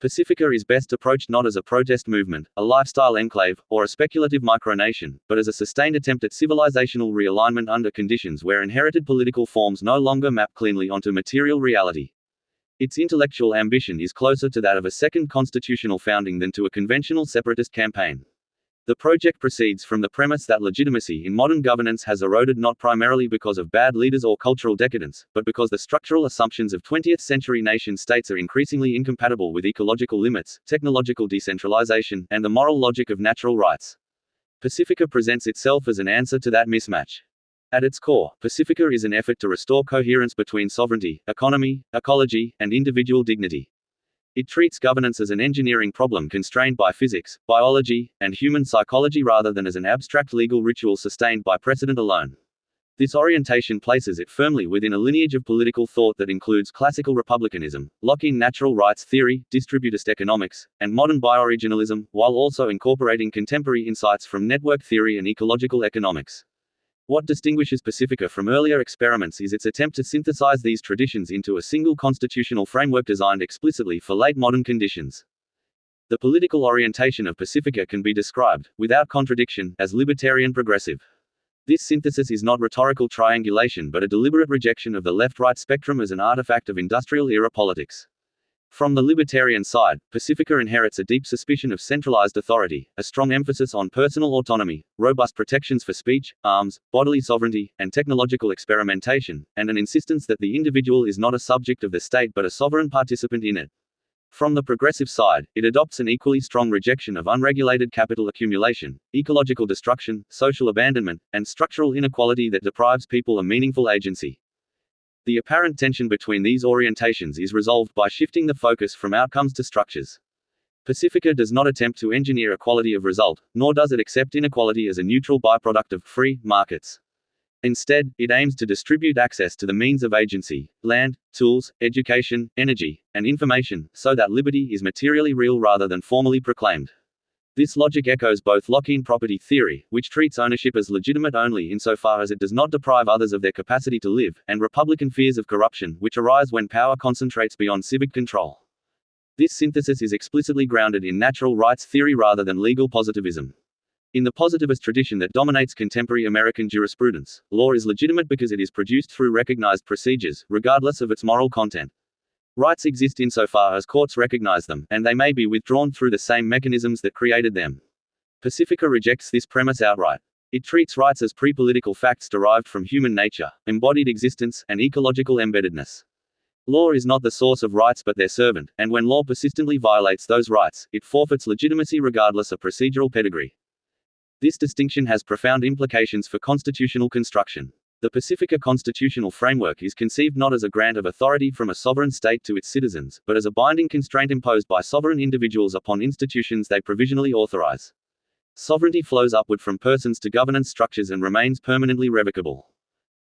Pacifica is best approached not as a protest movement, a lifestyle enclave, or a speculative micronation, but as a sustained attempt at civilizational realignment under conditions where inherited political forms no longer map cleanly onto material reality. Its intellectual ambition is closer to that of a second constitutional founding than to a conventional separatist campaign. The project proceeds from the premise that legitimacy in modern governance has eroded not primarily because of bad leaders or cultural decadence, but because the structural assumptions of 20th-century nation-states are increasingly incompatible with ecological limits, technological decentralization, and the moral logic of natural rights. Pacifica presents itself as an answer to that mismatch. At its core, Pacifica is an effort to restore coherence between sovereignty, economy, ecology, and individual dignity. It treats governance as an engineering problem constrained by physics, biology, and human psychology rather than as an abstract legal ritual sustained by precedent alone. This orientation places it firmly within a lineage of political thought that includes classical republicanism, Lockean natural rights theory, distributist economics, and modern bioregionalism, while also incorporating contemporary insights from network theory and ecological economics. What distinguishes Pacifica from earlier experiments is its attempt to synthesize these traditions into a single constitutional framework designed explicitly for late modern conditions. The political orientation of Pacifica can be described, without contradiction, as libertarian progressive. This synthesis is not rhetorical triangulation but a deliberate rejection of the left-right spectrum as an artifact of industrial-era politics. From the libertarian side, Pacifica inherits a deep suspicion of centralized authority, a strong emphasis on personal autonomy, robust protections for speech, arms, bodily sovereignty, and technological experimentation, and an insistence that the individual is not a subject of the state but a sovereign participant in it. From the progressive side, it adopts an equally strong rejection of unregulated capital accumulation, ecological destruction, social abandonment, and structural inequality that deprives people of meaningful agency. The apparent tension between these orientations is resolved by shifting the focus from outcomes to structures. Pacifica does not attempt to engineer equality of result, nor does it accept inequality as a neutral byproduct of free markets. Instead, it aims to distribute access to the means of agency, land, tools, education, energy, and information, so that liberty is materially real rather than formally proclaimed. This logic echoes both Lockean property theory, which treats ownership as legitimate only insofar as it does not deprive others of their capacity to live, and Republican fears of corruption, which arise when power concentrates beyond civic control. This synthesis is explicitly grounded in natural rights theory rather than legal positivism. In the positivist tradition that dominates contemporary American jurisprudence, law is legitimate because it is produced through recognized procedures, regardless of its moral content. Rights exist insofar as courts recognize them, and they may be withdrawn through the same mechanisms that created them. Pacifica rejects this premise outright. It treats rights as pre-political facts derived from human nature, embodied existence, and ecological embeddedness. Law is not the source of rights but their servant, and when law persistently violates those rights, it forfeits legitimacy regardless of procedural pedigree. This distinction has profound implications for constitutional construction. The Pacifica constitutional framework is conceived not as a grant of authority from a sovereign state to its citizens, but as a binding constraint imposed by sovereign individuals upon institutions they provisionally authorize. Sovereignty flows upward from persons to governance structures and remains permanently revocable.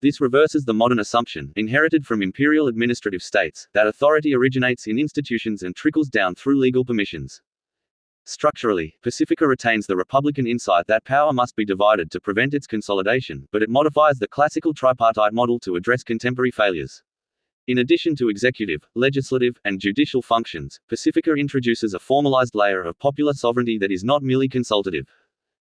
This reverses the modern assumption, inherited from imperial administrative states, that authority originates in institutions and trickles down through legal permissions. Structurally, Pacifica retains the Republican insight that power must be divided to prevent its consolidation, but it modifies the classical tripartite model to address contemporary failures. In addition to executive, legislative, and judicial functions, Pacifica introduces a formalized layer of popular sovereignty that is not merely consultative.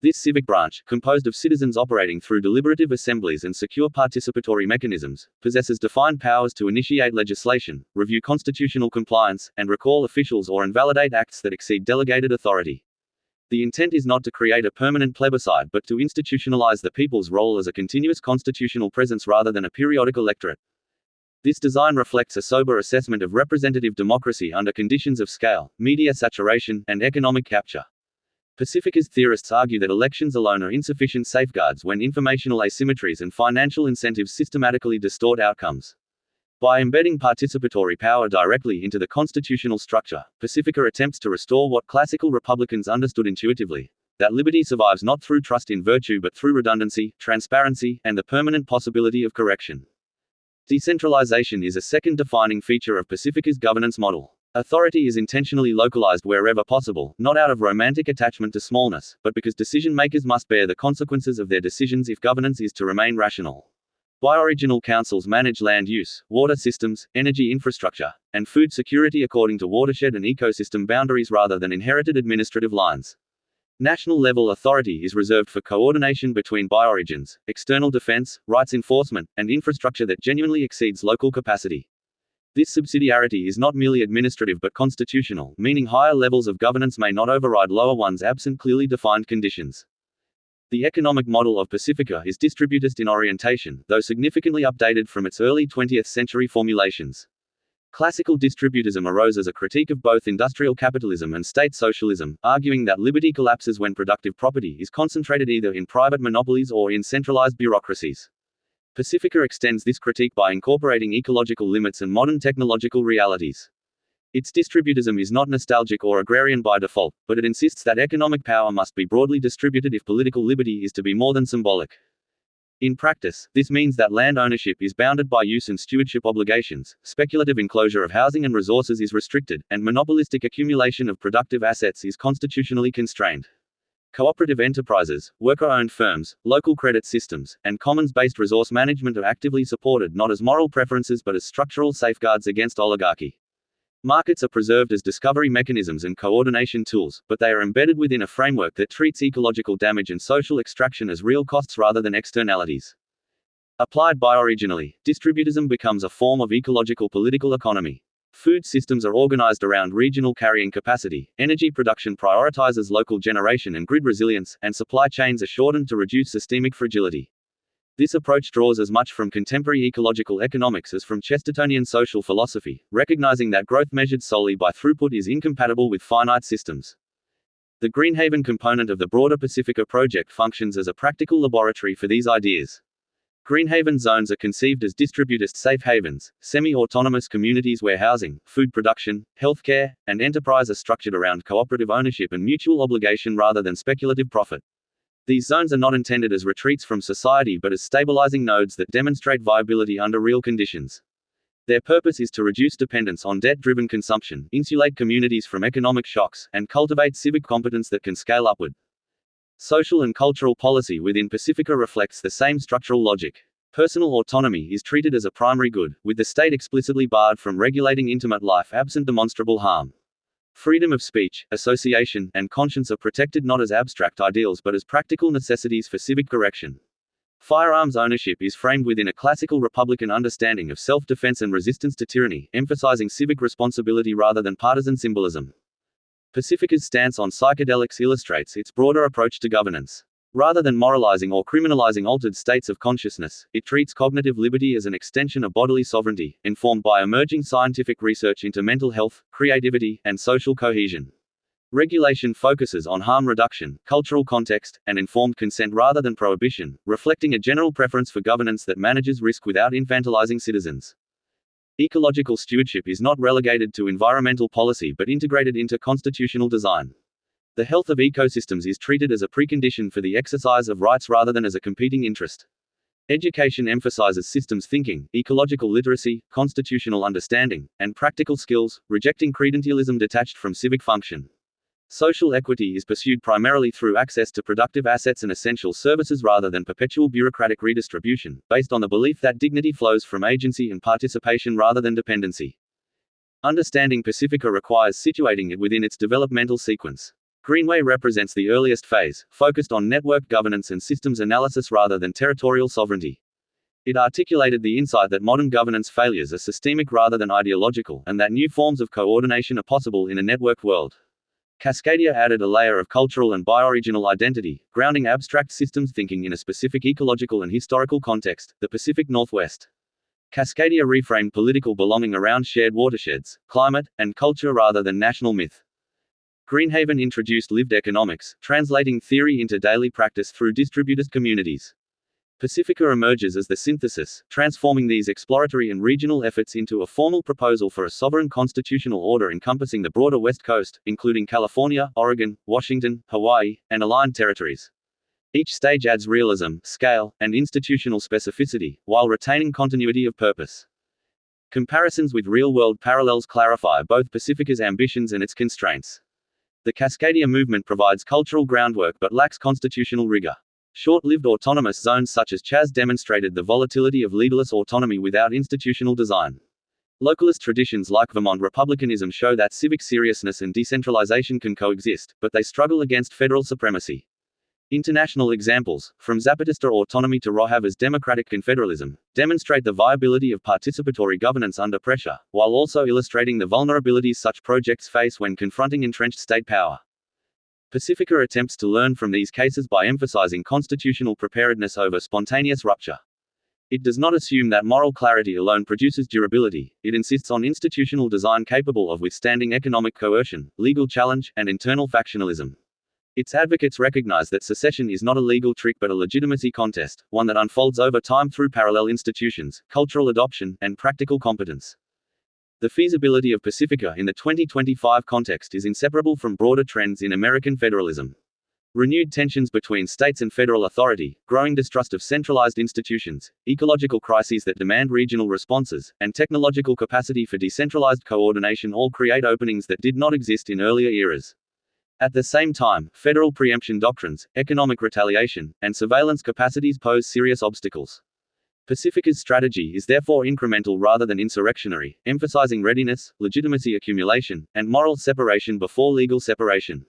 This civic branch, composed of citizens operating through deliberative assemblies and secure participatory mechanisms, possesses defined powers to initiate legislation, review constitutional compliance, and recall officials or invalidate acts that exceed delegated authority. The intent is not to create a permanent plebiscite but to institutionalize the people's role as a continuous constitutional presence rather than a periodic electorate. This design reflects a sober assessment of representative democracy under conditions of scale, media saturation, and economic capture. Pacifica's theorists argue that elections alone are insufficient safeguards when informational asymmetries and financial incentives systematically distort outcomes. By embedding participatory power directly into the constitutional structure, Pacifica attempts to restore what classical Republicans understood intuitively: that liberty survives not through trust in virtue but through redundancy, transparency, and the permanent possibility of correction. Decentralization is a second defining feature of Pacifica's governance model. Authority is intentionally localized wherever possible, not out of romantic attachment to smallness, but because decision-makers must bear the consequences of their decisions if governance is to remain rational. Bioregional councils manage land use, water systems, energy infrastructure, and food security according to watershed and ecosystem boundaries rather than inherited administrative lines. National-level authority is reserved for coordination between bioregions, external defense, rights enforcement, and infrastructure that genuinely exceeds local capacity. This subsidiarity is not merely administrative but constitutional, meaning higher levels of governance may not override lower ones absent clearly defined conditions. The economic model of Pacifica is distributist in orientation, though significantly updated from its early 20th century formulations. Classical distributism arose as a critique of both industrial capitalism and state socialism, arguing that liberty collapses when productive property is concentrated either in private monopolies or in centralized bureaucracies. Pacifica extends this critique by incorporating ecological limits and modern technological realities. Its distributism is not nostalgic or agrarian by default, but it insists that economic power must be broadly distributed if political liberty is to be more than symbolic. In practice, this means that land ownership is bounded by use and stewardship obligations, speculative enclosure of housing and resources is restricted, and monopolistic accumulation of productive assets is constitutionally constrained. Cooperative enterprises, worker-owned firms, local credit systems, and commons-based resource management are actively supported not as moral preferences but as structural safeguards against oligarchy. Markets are preserved as discovery mechanisms and coordination tools, but they are embedded within a framework that treats ecological damage and social extraction as real costs rather than externalities. Applied bioregionally, distributism becomes a form of ecological political economy. Food systems are organized around regional carrying capacity, energy production prioritizes local generation and grid resilience, and supply chains are shortened to reduce systemic fragility. This approach draws as much from contemporary ecological economics as from Chestertonian social philosophy, recognizing that growth measured solely by throughput is incompatible with finite systems. The Greenhaven component of the broader Pacifica project functions as a practical laboratory for these ideas. Greenhaven zones are conceived as distributist safe havens, semi-autonomous communities where housing, food production, healthcare, and enterprise are structured around cooperative ownership and mutual obligation rather than speculative profit. These zones are not intended as retreats from society but as stabilizing nodes that demonstrate viability under real conditions. Their purpose is to reduce dependence on debt-driven consumption, insulate communities from economic shocks, and cultivate civic competence that can scale upward. Social and cultural policy within Pacifica reflects the same structural logic. Personal autonomy is treated as a primary good, with the state explicitly barred from regulating intimate life absent demonstrable harm. Freedom of speech, association, and conscience are protected not as abstract ideals but as practical necessities for civic correction. Firearms ownership is framed within a classical republican understanding of self-defense and resistance to tyranny, emphasizing civic responsibility rather than partisan symbolism. Pacifica's stance on psychedelics illustrates its broader approach to governance. Rather than moralizing or criminalizing altered states of consciousness, it treats cognitive liberty as an extension of bodily sovereignty, informed by emerging scientific research into mental health, creativity, and social cohesion. Regulation focuses on harm reduction, cultural context, and informed consent rather than prohibition, reflecting a general preference for governance that manages risk without infantilizing citizens. Ecological stewardship is not relegated to environmental policy but integrated into constitutional design. The health of ecosystems is treated as a precondition for the exercise of rights rather than as a competing interest. Education emphasizes systems thinking, ecological literacy, constitutional understanding, and practical skills, rejecting credentialism detached from civic function. Social equity is pursued primarily through access to productive assets and essential services rather than perpetual bureaucratic redistribution, based on the belief that dignity flows from agency and participation rather than dependency. Understanding Pacifica requires situating it within its developmental sequence. Greenway represents the earliest phase, focused on network governance and systems analysis rather than territorial sovereignty. It articulated the insight that modern governance failures are systemic rather than ideological, and that new forms of coordination are possible in a networked world. Cascadia added a layer of cultural and bioregional identity, grounding abstract systems thinking in a specific ecological and historical context, the Pacific Northwest. Cascadia reframed political belonging around shared watersheds, climate, and culture rather than national myth. Greenhaven introduced lived economics, translating theory into daily practice through distributist communities. Pacifica emerges as the synthesis, transforming these exploratory and regional efforts into a formal proposal for a sovereign constitutional order encompassing the broader West Coast, including California, Oregon, Washington, Hawaii, and aligned territories. Each stage adds realism, scale, and institutional specificity, while retaining continuity of purpose. Comparisons with real-world parallels clarify both Pacifica's ambitions and its constraints. The Cascadia movement provides cultural groundwork but lacks constitutional rigor. Short-lived autonomous zones such as Chaz demonstrated the volatility of leaderless autonomy without institutional design. Localist traditions like Vermont republicanism show that civic seriousness and decentralization can coexist, but they struggle against federal supremacy. International examples, from Zapatista autonomy to Rojava's democratic confederalism, demonstrate the viability of participatory governance under pressure, while also illustrating the vulnerabilities such projects face when confronting entrenched state power. Pacifica attempts to learn from these cases by emphasizing constitutional preparedness over spontaneous rupture. It does not assume that moral clarity alone produces durability, it insists on institutional design capable of withstanding economic coercion, legal challenge, and internal factionalism. Its advocates recognize that secession is not a legal trick but a legitimacy contest, one that unfolds over time through parallel institutions, cultural adoption, and practical competence. The feasibility of Pacifica in the 2025 context is inseparable from broader trends in American federalism. Renewed tensions between states and federal authority, growing distrust of centralized institutions, ecological crises that demand regional responses, and technological capacity for decentralized coordination all create openings that did not exist in earlier eras. At the same time, federal preemption doctrines, economic retaliation, and surveillance capacities pose serious obstacles. Pacifica's strategy is therefore incremental rather than insurrectionary, emphasizing readiness, legitimacy accumulation, and moral separation before legal separation.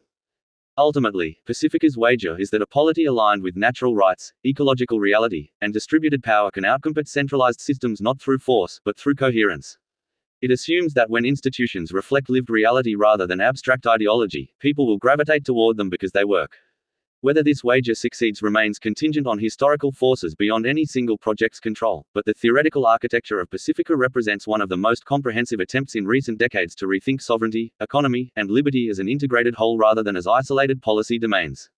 Ultimately, Pacifica's wager is that a polity aligned with natural rights, ecological reality, and distributed power can outcompete centralized systems not through force, but through coherence. It assumes that when institutions reflect lived reality rather than abstract ideology, people will gravitate toward them because they work. Whether this wager succeeds remains contingent on historical forces beyond any single project's control, but the theoretical architecture of Pacifica represents one of the most comprehensive attempts in recent decades to rethink sovereignty, economy, and liberty as an integrated whole rather than as isolated policy domains.